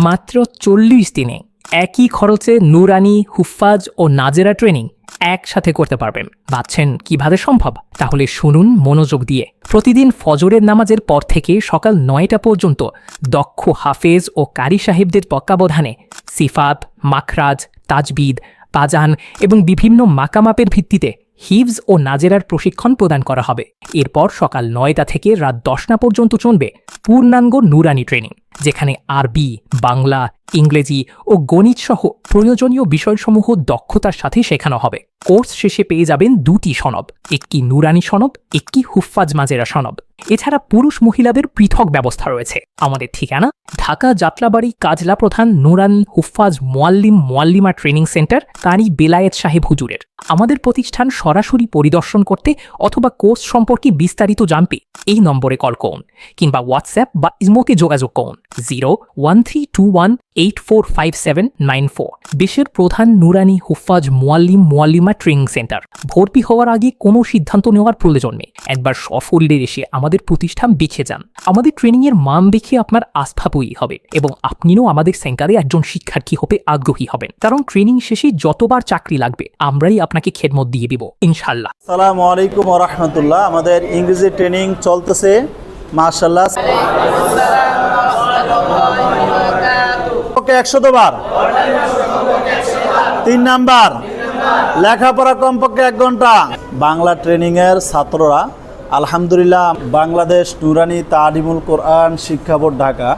মাত্র 40 দিনে একই খরচে নুরানি, হুফাজ ও নাজেরা ট্রেনিং একসাথে করতে পারবেন। ভাবছেন কিভাবে সম্ভব? তাহলে শুনুন মনোযোগ দিয়ে। প্রতিদিন ফজরের নামাজের পর থেকে সকাল 9টা পর্যন্ত দক্ষ হাফেজ ও কারি সাহেবদের তত্ত্বাবধানে সিফাত, মাখরাজ, তাজবিদ, পাজান এবং বিভিন্ন মাকামাপের ভিত্তিতে হিফজ ও নাজেরার প্রশিক্ষণ প্রদান করা হবে। এরপর সকাল 9টা থেকে রাত 10টা পর্যন্ত চলবে পূর্ণাঙ্গ নুরানি ট্রেনিং, যেখানে আরবি, বাংলা, ইংরেজি ও গণিত সহ প্রয়োজনীয় বিষয়সমূহ দক্ষতার সাথে শেখানো হবে। কোর্স শেষে পেয়ে যাবেন 2টি সনদ, একটি নুরানি সনদ, একটি হুফাজ মাজেরা সনদ। এছাড়া পুরুষ মহিলাদের পৃথক ব্যবস্থা রয়েছে। আমাদের ঠিকানা ঢাকা যাত্রাবাড়ি কাজলা প্রধান নুরানি হুফাজ মোয়াল্লিমা ট্রেনিং সেন্টার, কারি বেলায়েত সাহেব হুজুরের। আমাদের প্রতিষ্ঠান সরাসরি পরিদর্শন করতে অথবা কোর্স সম্পর্কে বিস্তারিত জানতে এই নম্বরে কল করুন কিংবা হোয়াটসঅ্যাপ বা ইমোতে যোগাযোগ করুন 01321845794। দেশের প্রধান নুরানি হুফাজ মোয়াল্লিমা ট্রেনিং সেন্টার। ভর্তি হওয়ার আগে কোনো সিদ্ধান্ত নেওয়ার প্রয়োজন নেই। একবার সফলদের এসে আমাদের প্রতিষ্ঠান দেখে যান। আমাদের ট্রেনিংয়ের মান দেখে আপনার আস্থা তৈরি হবে এবং আপনিও আমাদের সেন্টারে একজন শিক্ষার্থী হতে আগ্রহী হবেন। কারণ ট্রেনিং শেষে যতবার চাকরি লাগবে আমরাই আপনাকে খেদমত দিয়ে দিব ইনশাআল্লাহ। আসসালামু আলাইকুম ওয়া রাহমাতুল্লাহ। আমাদের ইংরেজি ট্রেনিং চলতেছে মাশাআল্লাহ। 100 বার। 3 নাম্বার লেখাপড়া কমপক্ষে 1 ঘন্টা। বাংলা ট্রেনিং এর ছাত্ররা আলহামদুলিল্লাহ বাংলাদেশ নুরানি তালিমুল কোরআন শিক্ষা বোর্ড ঢাকা